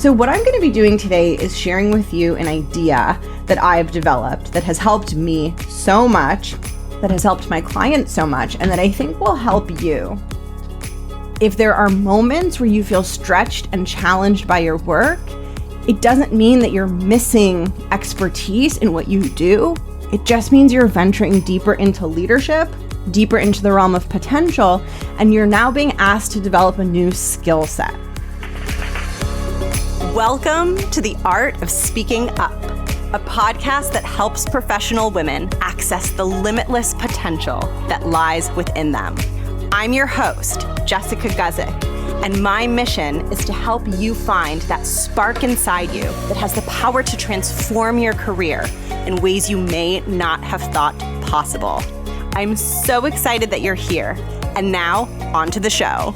So what I'm going to be doing today is sharing with you an idea that I've developed that has helped me so much, that has helped my clients so much, and that I think will help you. If there are moments where you feel stretched and challenged by your work, it doesn't mean that you're missing expertise in what you do. It just means you're venturing deeper into leadership, deeper into the realm of potential, and you're now being asked to develop a new skill set. Welcome to The Art of Speaking Up, a podcast that helps professional women access the limitless potential that lies within them. I'm your host, Jessica Guzik, and my mission is to help you find that spark inside you that has the power to transform your career in ways you may not have thought possible. I'm so excited that you're here. And now, on to the show.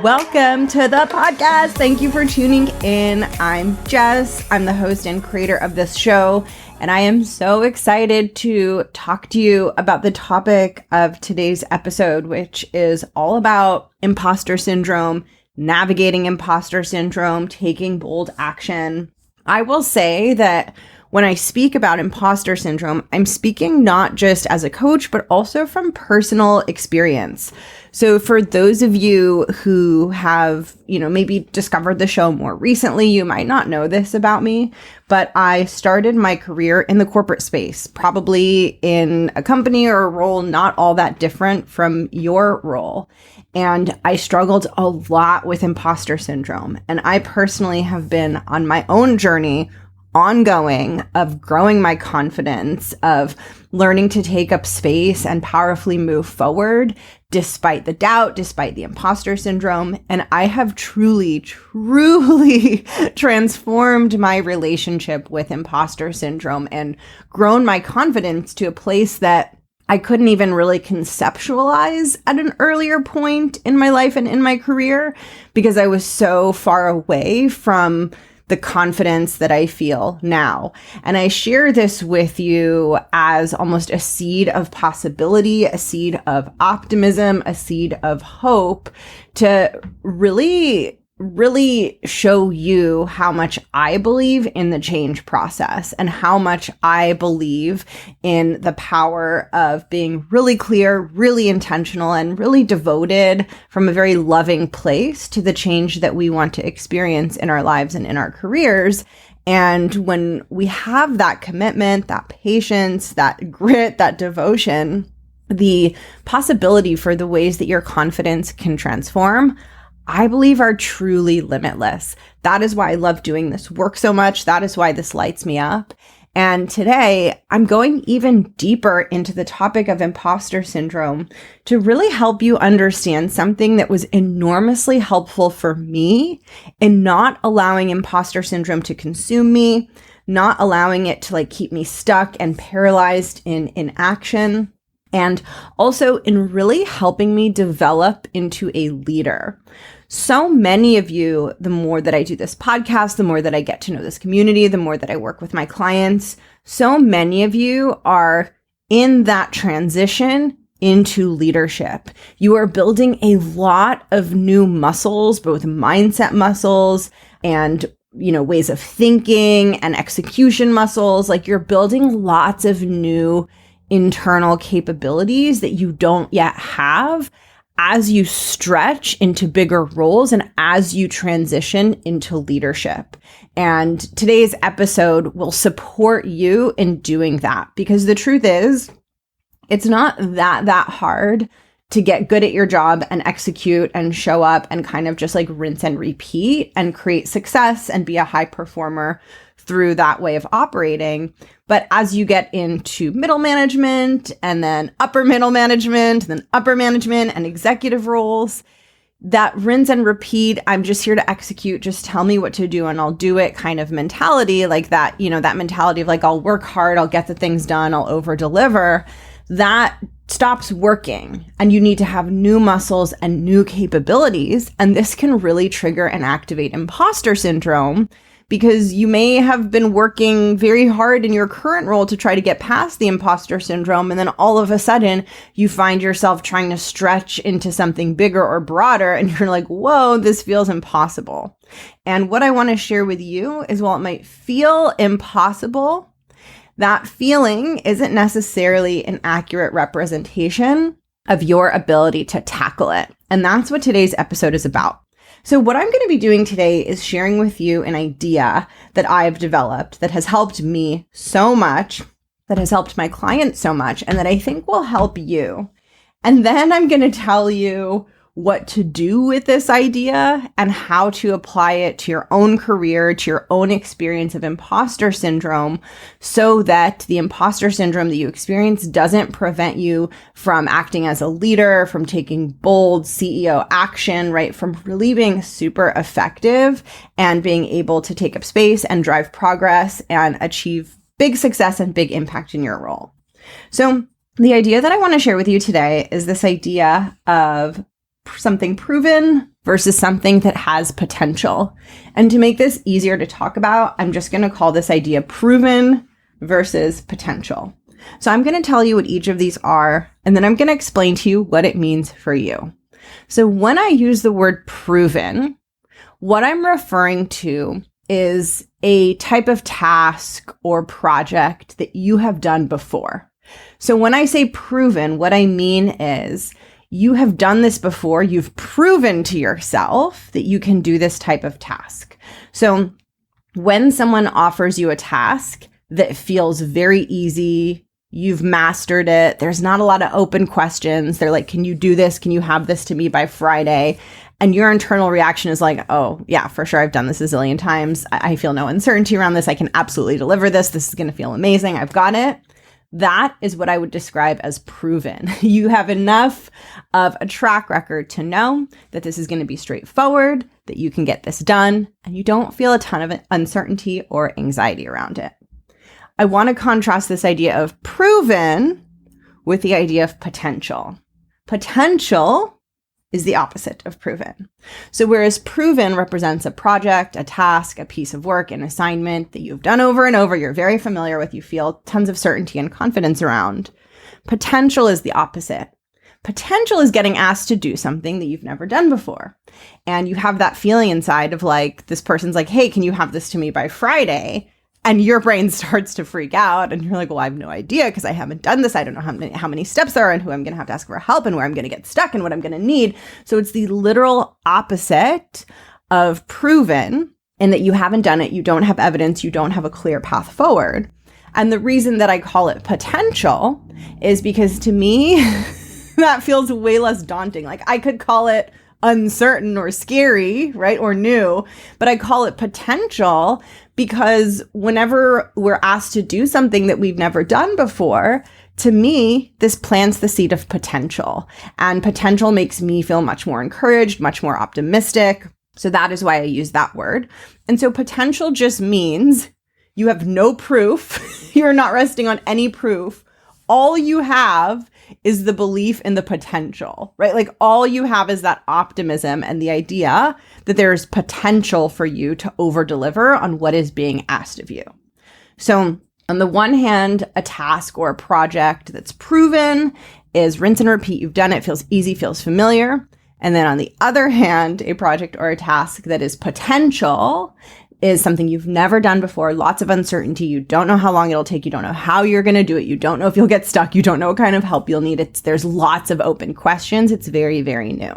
Welcome to the podcast. Thank you for tuning in. I'm Jess. I'm the host and creator of this show, and I am so excited to talk to you about the topic of today's episode, which is all about imposter syndrome, navigating imposter syndrome, taking bold action. I will say that when I speak about imposter syndrome, I'm speaking not just as a coach, but also from personal experience. So for those of you who have, maybe discovered the show more recently, you might not know this about me, but I started my career in the corporate space, probably in a company or a role not all that different from your role. And I struggled a lot with imposter syndrome. And I personally have been on my own journey ongoing of growing my confidence, of learning to take up space and powerfully move forward despite the doubt, despite the imposter syndrome. And I have truly transformed my relationship with imposter syndrome and grown my confidence to a place that I couldn't even really conceptualize at an earlier point in my life and in my career because I was so far away from the confidence that I feel now. And I share this with you as almost a seed of possibility, a seed of optimism, a seed of hope to really show you how much I believe in the change process and how much I believe in the power of being really clear, really intentional, and really devoted from a very loving place to the change that we want to experience in our lives and in our careers. And when we have that commitment, that patience, that grit, that devotion, the possibility for the ways that your confidence can transform, I believe are truly limitless. That is why I love doing this work so much. That is why this lights me up. And today I'm going even deeper into the topic of imposter syndrome to really help you understand something that was enormously helpful for me in not allowing imposter syndrome to consume me, not allowing it to keep me stuck and paralyzed in inaction, and also in really helping me develop into a leader. So many of you, the more that I do this podcast, the more that I get to know this community, the more that I work with my clients, so many of you are in that transition into leadership. You are building a lot of new muscles, both mindset muscles and ways of thinking and execution muscles. You're building lots of new internal capabilities that you don't yet have as you stretch into bigger roles and as you transition into leadership. And today's episode will support you in doing that because the truth is, it's not that hard to get good at your job and execute and show up and kind of just rinse and repeat and create success and be a high performer through that way of operating. But as you get into middle management and then upper middle management, and then upper management and executive roles, that rinse and repeat, I'm just here to execute, just tell me what to do and I'll do it kind of mentality, that mentality of I'll work hard, I'll get the things done, I'll over deliver, that stops working and you need to have new muscles and new capabilities. And this can really trigger and activate imposter syndrome because you may have been working very hard in your current role to try to get past the imposter syndrome. And then all of a sudden you find yourself trying to stretch into something bigger or broader. And you're like, whoa, this feels impossible. And what I want to share with you is, while it might feel impossible, that feeling isn't necessarily an accurate representation of your ability to tackle it. And that's what today's episode is about. So what I'm going to be doing today is sharing with you an idea that I've developed that has helped me so much, that has helped my clients so much, and that I think will help you. And then I'm going to tell you what to do with this idea and how to apply it to your own career, to your own experience of imposter syndrome, so that the imposter syndrome that you experience doesn't prevent you from acting as a leader, from taking bold CEO action, right? From really being super effective and being able to take up space and drive progress and achieve big success and big impact in your role. So the idea that I want to share with you today is this idea of something proven versus something that has potential. And to make this easier to talk about, I'm just going to call this idea proven versus potential. So I'm going to tell you what each of these are, and then I'm going to explain to you what it means for you. So when I use the word proven, what I'm referring to is a type of task or project that you have done before. So when I say proven, what I mean is you have done this before. You've proven to yourself that you can do this type of task. So when someone offers you a task that feels very easy, you've mastered it, there's not a lot of open questions. They're like, can you do this? Can you have this to me by Friday? And your internal reaction is like, oh, yeah, for sure. I've done this a zillion times. I feel no uncertainty around this. I can absolutely deliver this. This is going to feel amazing. I've got it. That is what I would describe as proven. You have enough of a track record to know that this is going to be straightforward, that you can get this done, and you don't feel a ton of uncertainty or anxiety around it. I want to contrast this idea of proven with the idea of potential. Potential is the opposite of proven. So whereas proven represents a project, a task, a piece of work, an assignment that you've done over and over, you're very familiar with, you feel tons of certainty and confidence around, potential is the opposite. Potential is getting asked to do something that you've never done before. And you have that feeling inside of like, this person's like, hey, can you have this to me by Friday? And your brain starts to freak out and you're like, well, I have no idea because I haven't done this. I don't know how many steps there are and who I'm going to have to ask for help and where I'm going to get stuck and what I'm going to need. So it's the literal opposite of proven, in that you haven't done it. You don't have evidence. You don't have a clear path forward. And the reason that I call it potential is because to me, that feels way less daunting. Like I could call it uncertain or scary, right? Or new, but I call it potential because whenever we're asked to do something that we've never done before, to me, this plants the seed of potential, and potential makes me feel much more encouraged, much more optimistic. So that is why I use that word. And so potential just means you have no proof. You're not resting on any proof. All you have is the belief in the potential, right? Like all you have is that optimism and the idea that there's potential for you to over deliver on what is being asked of you. So on the one hand, a task or a project that's proven is rinse and repeat. You've done it, feels easy, feels familiar. And then on the other hand, a project or a task that is potential is something you've never done before, lots of uncertainty. You don't know how long it'll take. You don't know how you're going to do it. You don't know if you'll get stuck. You don't know what kind of help you'll need. There's lots of open questions. It's very, very new.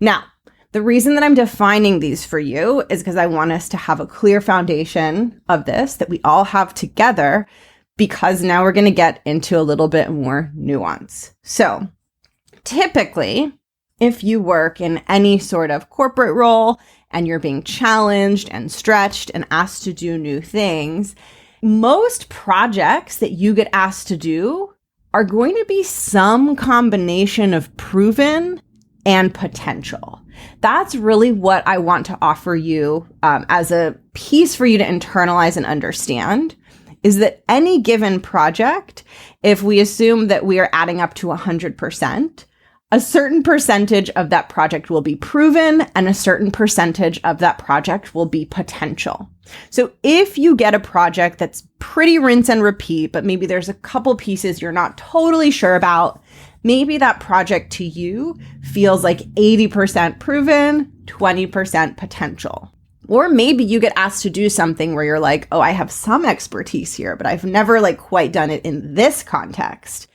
Now, the reason that I'm defining these for you is because I want us to have a clear foundation of this that we all have together, because now we're going to get into a little bit more nuance. So typically, if you work in any sort of corporate role and you're being challenged and stretched and asked to do new things, most projects that you get asked to do are going to be some combination of proven and potential. That's really what I want to offer you as a piece for you to internalize and understand, is that any given project, if we assume that we are adding up to 100%, A certain percentage of that project will be proven, and a certain percentage of that project will be potential. So if you get a project that's pretty rinse and repeat, but maybe there's a couple pieces you're not totally sure about, maybe that project to you feels like 80% proven, 20% potential. Or maybe you get asked to do something where you're like, oh, I have some expertise here, but I've never quite done it in this context.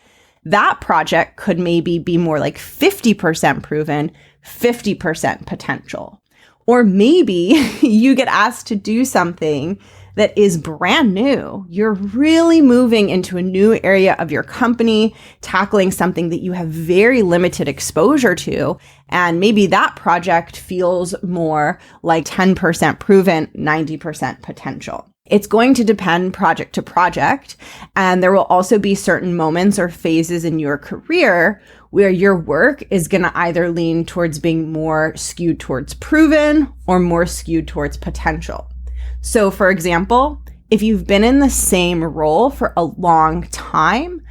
That project could maybe be more like 50% proven, 50% potential. Or maybe you get asked to do something that is brand new. You're really moving into a new area of your company, tackling something that you have very limited exposure to. And maybe that project feels more like 10% proven, 90% potential. It's going to depend project to project. And there will also be certain moments or phases in your career where your work is going to either lean towards being more skewed towards proven or more skewed towards potential. So for example, if you've been in the same role for a long time,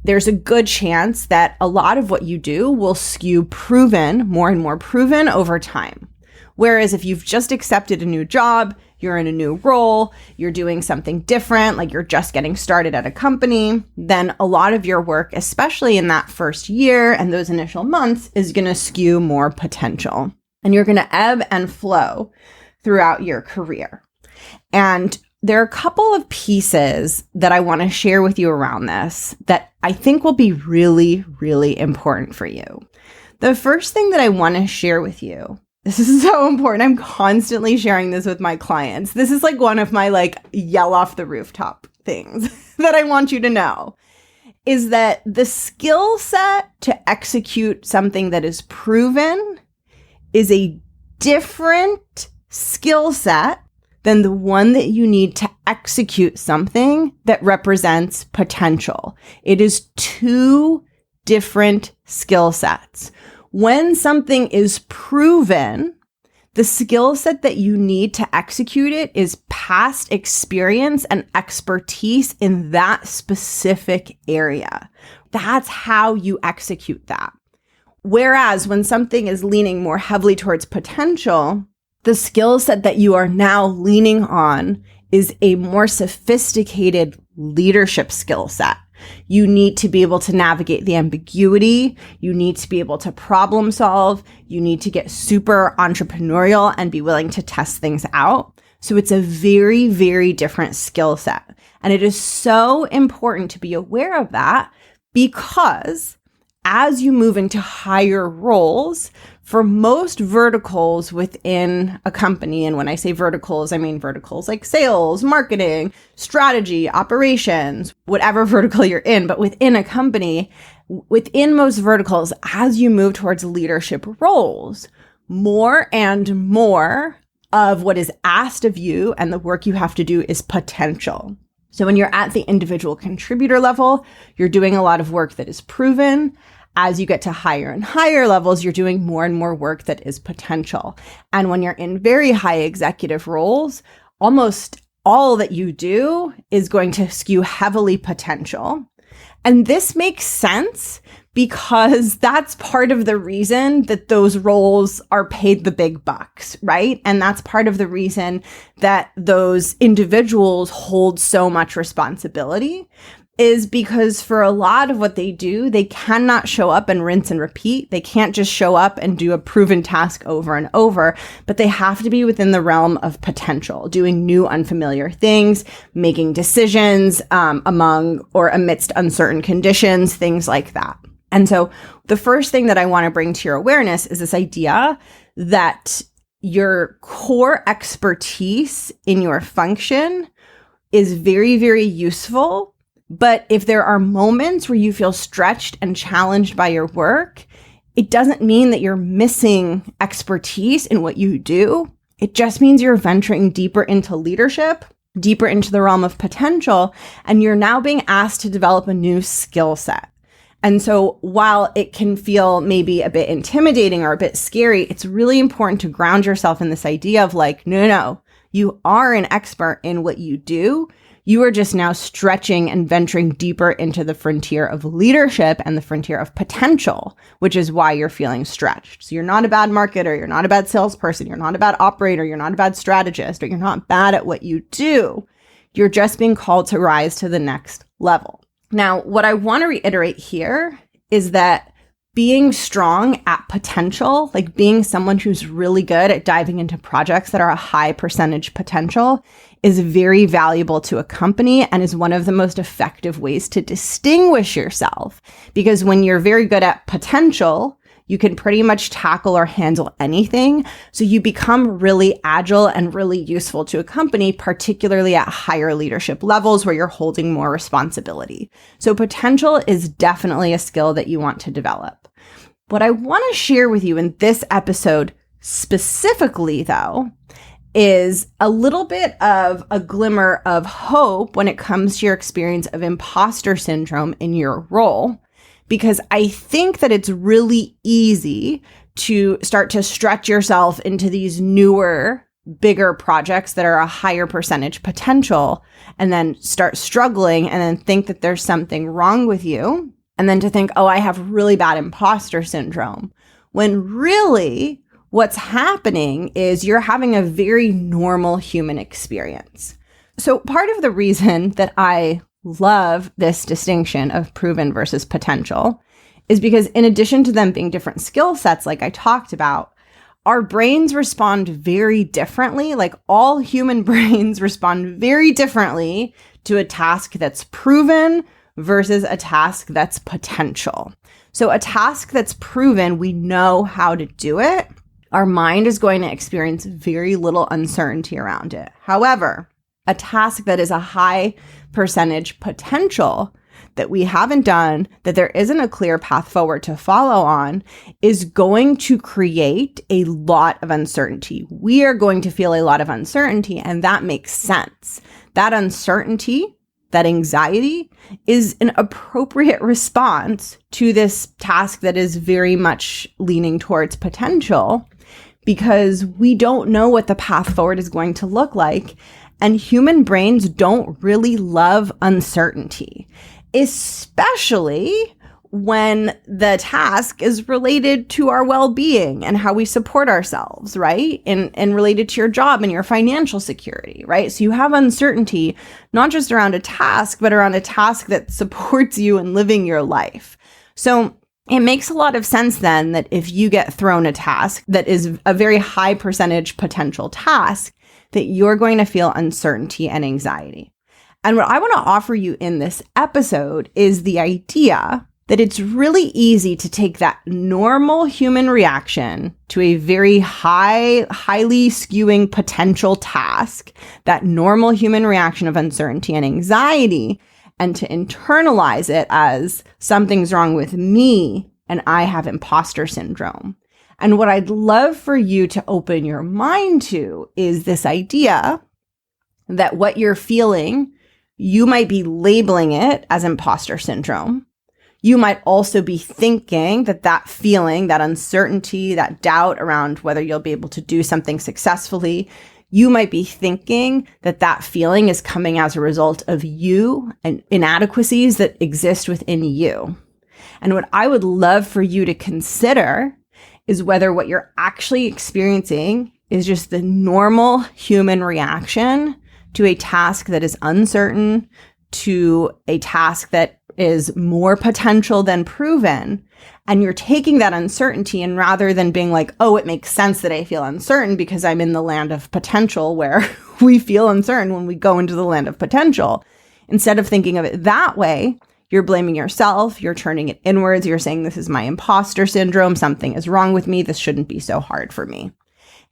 there's a good chance that a lot of what you do will skew proven, more and more proven over time. Whereas if you've just accepted a new job, you're in a new role, you're doing something different, like you're just getting started at a company, then a lot of your work, especially in that first year and those initial months, is going to skew more potential. And you're going to ebb and flow throughout your career. And there are a couple of pieces that I want to share with you around this that I think will be really, really important for you. The first thing that I want to share with you, this is so important. I'm constantly sharing this with my clients. This is one of my yell off the rooftop things that I want you to know, is that the skill set to execute something that is proven is a different skill set than the one that you need to execute something that represents potential. It is two different skill sets. When something is proven, the skill set that you need to execute it is past experience and expertise in that specific area. That's how you execute that. Whereas when something is leaning more heavily towards potential, the skill set that you are now leaning on is a more sophisticated leadership skill set. You need to be able to navigate the ambiguity. You need to be able to problem solve. You need to get super entrepreneurial and be willing to test things out. So it's a very, very different skill set. And it is so important to be aware of that because as you move into higher roles, for most verticals within a company, and when I say verticals, I mean verticals like sales, marketing, strategy, operations, whatever vertical you're in, but within a company, within most verticals, as you move towards leadership roles, more and more of what is asked of you and the work you have to do is potential. So when you're at the individual contributor level, you're doing a lot of work that is proven. As you get to higher and higher levels, you're doing more and more work that is potential. And when you're in very high executive roles, almost all that you do is going to skew heavily potential. And this makes sense because that's part of the reason that those roles are paid the big bucks, right? And that's part of the reason that those individuals hold so much responsibility, is because for a lot of what they do, they cannot show up and rinse and repeat. They can't just show up and do a proven task over and over, but they have to be within the realm of potential, doing new, unfamiliar things, making decisions among or amidst uncertain conditions, things like that. And so the first thing that I want to bring to your awareness is this idea that your core expertise in your function is very, very useful. But if there are moments where you feel stretched and challenged by your work, it doesn't mean that you're missing expertise in what you do. It just means you're venturing deeper into leadership, deeper into the realm of potential, and you're now being asked to develop a new skill set. And so while it can feel maybe a bit intimidating or a bit scary, it's really important to ground yourself in this idea of no, you are an expert in what you do. You are just now stretching and venturing deeper into the frontier of leadership and the frontier of potential, which is why you're feeling stretched. So you're not a bad marketer, you're not a bad salesperson, you're not a bad operator, you're not a bad strategist, or you're not bad at what you do. You're just being called to rise to the next level. Now, what I want to reiterate here is that being strong at potential, like being someone who's really good at diving into projects that are a high percentage potential, is very valuable to a company and is one of the most effective ways to distinguish yourself. Because when you're very good at potential, you can pretty much tackle or handle anything. So you become really agile and really useful to a company, particularly at higher leadership levels where you're holding more responsibility. So potential is definitely a skill that you want to develop. What I want to share with you in this episode specifically, though, is a little bit of a glimmer of hope when it comes to your experience of imposter syndrome in your role. Because I think that it's really easy to start to stretch yourself into these newer, bigger projects that are a higher percentage potential and then start struggling and then think that there's something wrong with you. And then to think, oh, I have really bad imposter syndrome. When really what's happening is you're having a very normal human experience. So part of the reason that I love this distinction of proven versus potential is because in addition to them being different skill sets, like I talked about, our brains respond very differently. Like all human brains respond very differently to a task that's proven versus a task that's potential. So a task that's proven, we know how to do it. Our mind is going to experience very little uncertainty around it. However, a task that is a high percentage potential that we haven't done, that there isn't a clear path forward to follow on, is going to create a lot of uncertainty. We are going to feel a lot of uncertainty, and that makes sense. That uncertainty, that anxiety, is an appropriate response to this task that is very much leaning towards potential, because we don't know what the path forward is going to look like. And human brains don't really love uncertainty, especially when the task is related to our well-being and how we support ourselves, right? And related to your job and your financial security, right? So you have uncertainty, not just around a task, but around a task that supports you in living your life. So it makes a lot of sense then that if you get thrown a task that is a very high percentage potential task, that you're going to feel uncertainty and anxiety. And what I want to offer you in this episode is the idea that it's really easy to take that normal human reaction to a very highly skewing potential task, that normal human reaction of uncertainty and anxiety, and to internalize it as something's wrong with me and I have imposter syndrome. And what I'd love for you to open your mind to is this idea that what you're feeling, you might be labeling it as imposter syndrome. You might also be thinking that that feeling, that uncertainty, that doubt around whether you'll be able to do something successfully, you might be thinking that that feeling is coming as a result of you and inadequacies that exist within you. And what I would love for you to consider is whether what you're actually experiencing is just the normal human reaction to a task that is uncertain, to a task that is more potential than proven. And you're taking that uncertainty, and rather than being like, oh, it makes sense that I feel uncertain because I'm in the land of potential where we feel uncertain when we go into the land of potential, instead of thinking of it that way, you're blaming yourself, you're turning it inwards, you're saying, this is my imposter syndrome, something is wrong with me, this shouldn't be so hard for me.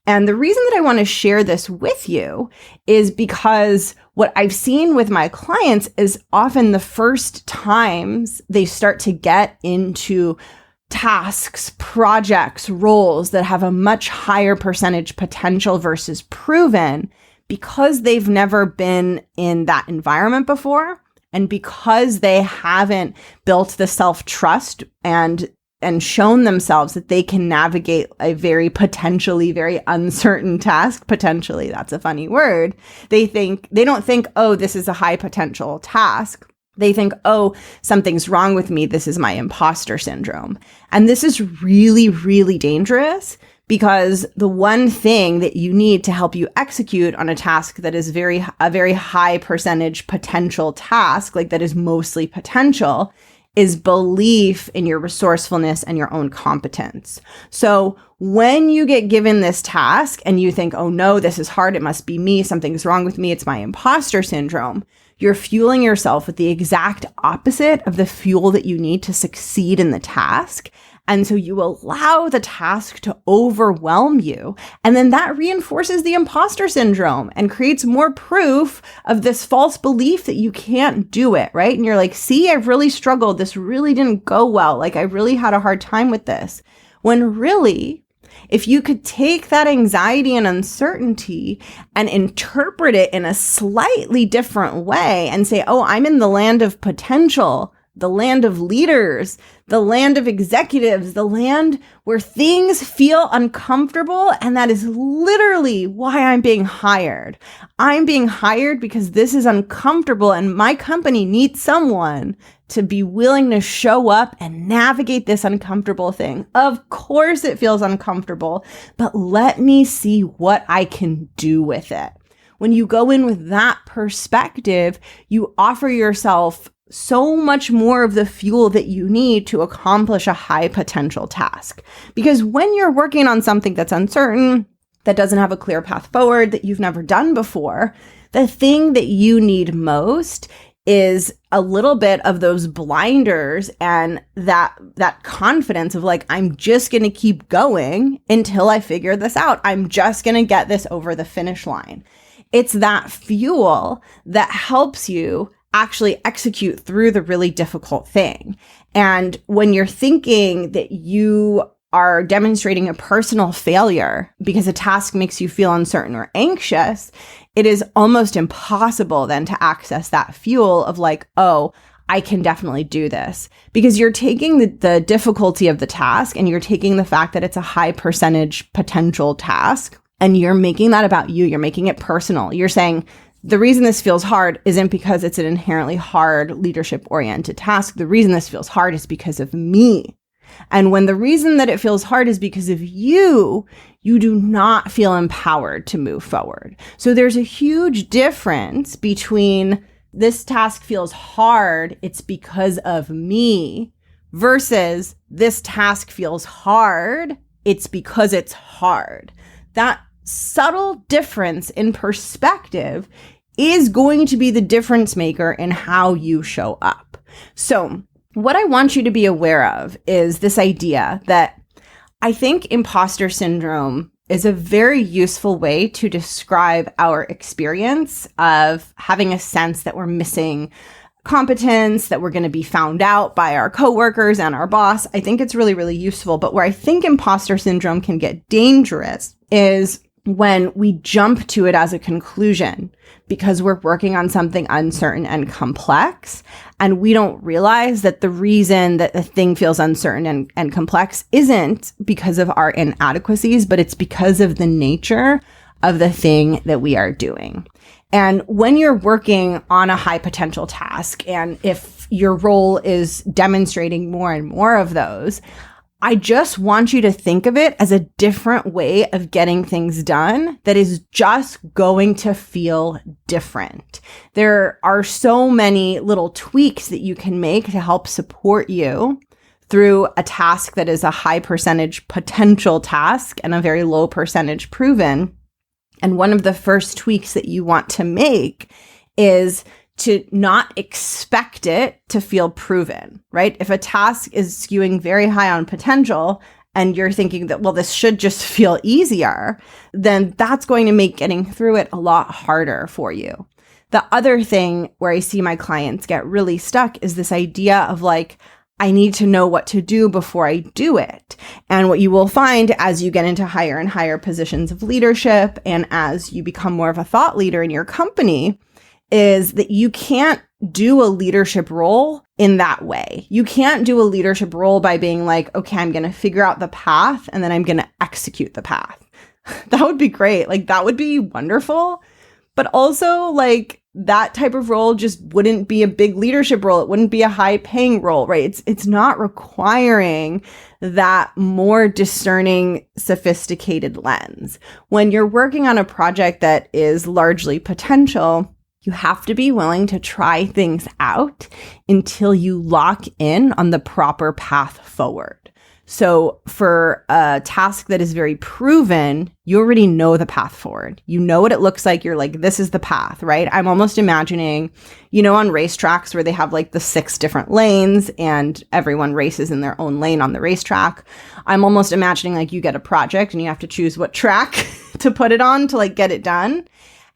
And the reason that I want to share this with you is because what I've seen with my clients is often the first times they start to get into tasks, projects, roles that have a much higher percentage potential versus proven, because they've never been in that environment before. And because they haven't built the self-trust and and shown themselves that they can navigate a very potentially very uncertain task. Potentially, that's a funny word. They don't think, oh, this is a high potential task. They think, oh, something's wrong with me. This is my imposter syndrome. And this is really, really dangerous, because the one thing that you need to help you execute on a task that is a very high percentage potential task, like that is mostly potential, is belief in your resourcefulness and your own competence. So when you get given this task and you think, oh no, this is hard, it must be me, something's wrong with me, it's my imposter syndrome, you're fueling yourself with the exact opposite of the fuel that you need to succeed in the task. And so you allow the task to overwhelm you. And then that reinforces the imposter syndrome and creates more proof of this false belief that you can't do it, right? And you're like, see, I've really struggled. This really didn't go well. Like, I really had a hard time with this. When really, if you could take that anxiety and uncertainty and interpret it in a slightly different way and say, oh, I'm in the land of potential, the land of leaders, the land of executives, the land where things feel uncomfortable. And that is literally why I'm being hired. I'm being hired because this is uncomfortable and my company needs someone to be willing to show up and navigate this uncomfortable thing. Of course it feels uncomfortable, but let me see what I can do with it. When you go in with that perspective, you offer yourself so much more of the fuel that you need to accomplish a high potential task. Because when you're working on something that's uncertain, that doesn't have a clear path forward, that you've never done before, the thing that you need most is a little bit of those blinders and that confidence of like, I'm just going to keep going until I figure this out. I'm just going to get this over the finish line. It's that fuel that helps you actually execute through the really difficult thing. And when you're thinking that you are demonstrating a personal failure because a task makes you feel uncertain or anxious, it is almost impossible then to access that fuel of like, oh, I can definitely do this. Because you're taking the difficulty of the task and you're taking the fact that it's a high percentage potential task and you're making that about you. You're making it personal. You're saying, the reason this feels hard isn't because it's an inherently hard leadership-oriented task. The reason this feels hard is because of me. And when the reason that it feels hard is because of you, you do not feel empowered to move forward. So there's a huge difference between this task feels hard, it's because of me, versus this task feels hard, it's because it's hard. That subtle difference in perspective is going to be the difference maker in how you show up. So what I want you to be aware of is this idea that I think imposter syndrome is a very useful way to describe our experience of having a sense that we're missing competence, that we're going to be found out by our coworkers and our boss. I think it's really, really useful. But where I think imposter syndrome can get dangerous is when we jump to it as a conclusion because we're working on something uncertain and complex, and we don't realize that the reason that the thing feels uncertain and complex isn't because of our inadequacies, but it's because of the nature of the thing that we are doing. And when you're working on a high potential task, and if your role is demonstrating more and more of those, I just want you to think of it as a different way of getting things done that is just going to feel different. There are so many little tweaks that you can make to help support you through a task that is a high percentage potential task and a very low percentage proven. And one of the first tweaks that you want to make is to not expect it to feel proven, right? If a task is skewing very high on potential and you're thinking that, well, this should just feel easier, then that's going to make getting through it a lot harder for you. The other thing where I see my clients get really stuck is this idea of like, I need to know what to do before I do it. And what you will find as you get into higher and higher positions of leadership and as you become more of a thought leader in your company is that you can't do a leadership role in that way. You can't do a leadership role by being like, okay, I'm going to figure out the path and then I'm going to execute the path. That would be great. Like, that would be wonderful. But also, like, that type of role just wouldn't be a big leadership role. It wouldn't be a high paying role, right? It's not requiring that more discerning, sophisticated lens. When you're working on a project that is largely potential, you have to be willing to try things out until you lock in on the proper path forward. So for a task that is very proven, you already know the path forward. You know what it looks like. You're like, this is the path, right? I'm almost imagining, on racetracks where they have like the 6 different lanes and everyone races in their own lane on the racetrack. I'm almost imagining like you get a project and you have to choose what track to put it on to like get it done.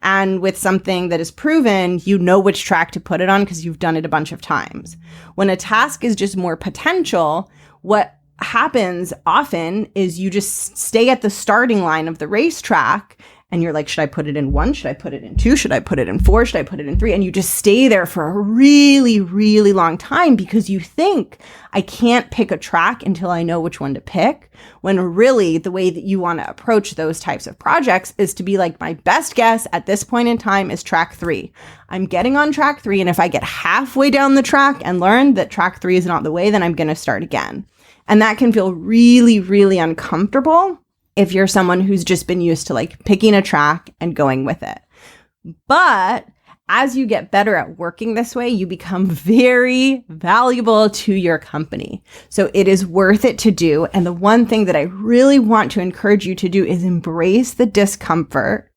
And with something that is proven, you know which track to put it on because you've done it a bunch of times. When a task is just more potential, what happens often is you just stay at the starting line of the racetrack and you're like, should I put it in 1? Should I put it in 2? Should I put it in 4? Should I put it in 3? And you just stay there for a really, really long time because you think, I can't pick a track until I know which one to pick. When really the way that you want to approach those types of projects is to be like, my best guess at this point in time is track 3. I'm getting on track 3. And if I get halfway down the track and learn that track 3 is not the way, then I'm going to start again. And that can feel really, really uncomfortable if you're someone who's just been used to like picking a track and going with it. But as you get better at working this way, you become very valuable to your company. So it is worth it to do. And the one thing that I really want to encourage you to do is embrace the discomfort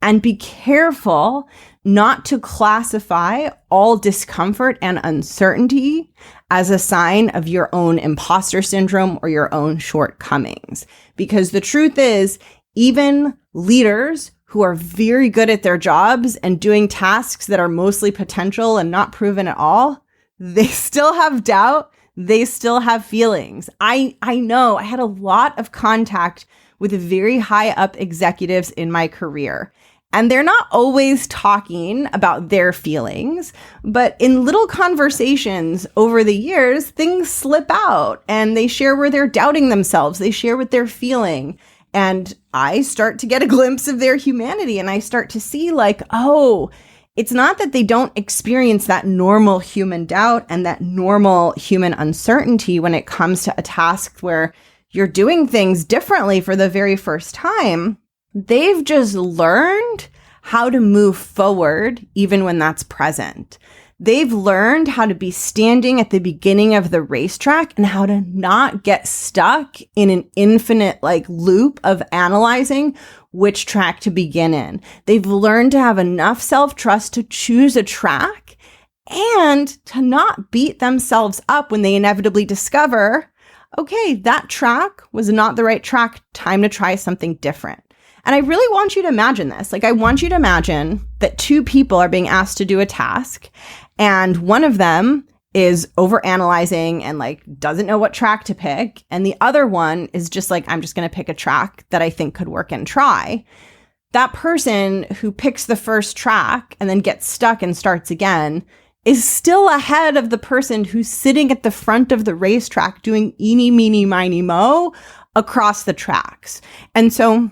and be careful not to classify all discomfort and uncertainty as a sign of your own imposter syndrome or your own shortcomings. Because the truth is, even leaders who are very good at their jobs and doing tasks that are mostly potential and not proven at all, they still have doubt. They still have feelings. I know I had a lot of contact with very high up executives in my career. And they're not always talking about their feelings, but in little conversations over the years, things slip out and they share where they're doubting themselves. They share what they're feeling. And I start to get a glimpse of their humanity and I start to see like, oh, it's not that they don't experience that normal human doubt and that normal human uncertainty when it comes to a task where you're doing things differently for the very first time. They've just learned how to move forward even when that's present. They've learned how to be standing at the beginning of the racetrack and how to not get stuck in an infinite loop of analyzing which track to begin in. They've learned to have enough self-trust to choose a track and to not beat themselves up when they inevitably discover, okay, that track was not the right track, time to try something different. And I really want you to imagine this. I want you to imagine that 2 people are being asked to do a task and one of them is overanalyzing and doesn't know what track to pick. And the other one is just I'm just going to pick a track that I think could work and try. That person who picks the first track and then gets stuck and starts again is still ahead of the person who's sitting at the front of the racetrack doing eeny, meeny, miny, mo across the tracks. And so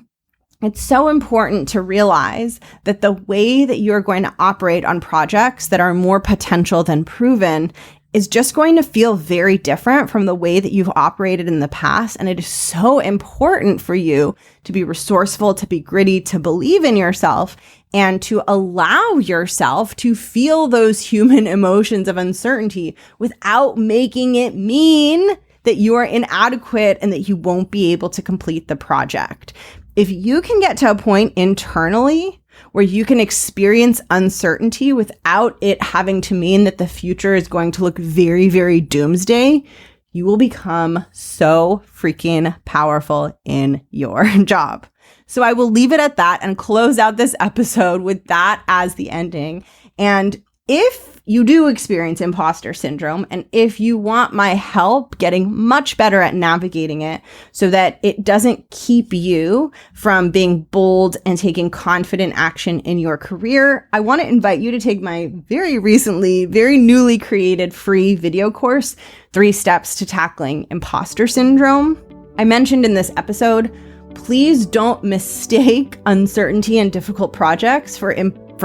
it's so important to realize that the way that you're going to operate on projects that are more potential than proven is just going to feel very different from the way that you've operated in the past. And it is so important for you to be resourceful, to be gritty, to believe in yourself, and to allow yourself to feel those human emotions of uncertainty without making it mean that you are inadequate and that you won't be able to complete the project. If you can get to a point internally where you can experience uncertainty without it having to mean that the future is going to look very, very doomsday, you will become so freaking powerful in your job. So I will leave it at that and close out this episode with that as the ending. And If you do experience imposter syndrome, and if you want my help getting much better at navigating it so that it doesn't keep you from being bold and taking confident action in your career, I want to invite you to take my very newly created free video course, 3 Steps to Tackling Imposter Syndrome. I mentioned in this episode, please don't mistake uncertainty and difficult projects for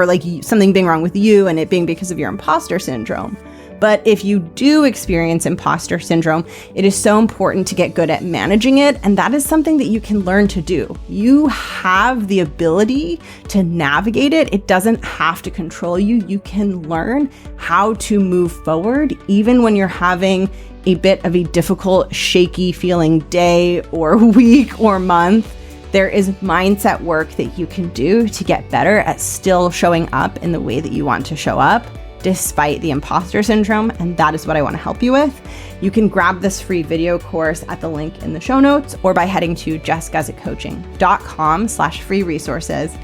like something being wrong with you and it being because of your imposter syndrome. But if you do experience imposter syndrome, it is so important to get good at managing it. And that is something that you can learn to do. You have the ability to navigate it. It doesn't have to control you. You can learn how to move forward, even when you're having a bit of a difficult, shaky feeling day or week or month. There is mindset work that you can do to get better at still showing up in the way that you want to show up, despite the imposter syndrome. And that is what I want to help you with. You can grab this free video course at the link in the show notes or by heading to jessguzikcoaching.com/free resources.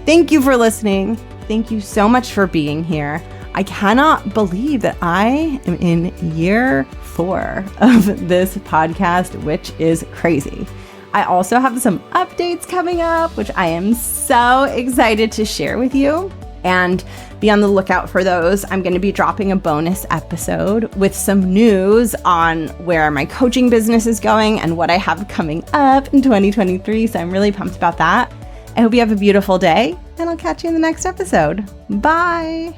Thank you for listening. Thank you so much for being here. I cannot believe that I am in year 4 of this podcast, which is crazy. I also have some updates coming up, which I am so excited to share with you. And be on the lookout for those. I'm going to be dropping a bonus episode with some news on where my coaching business is going and what I have coming up in 2023. So I'm really pumped about that. I hope you have a beautiful day, and I'll catch you in the next episode. Bye.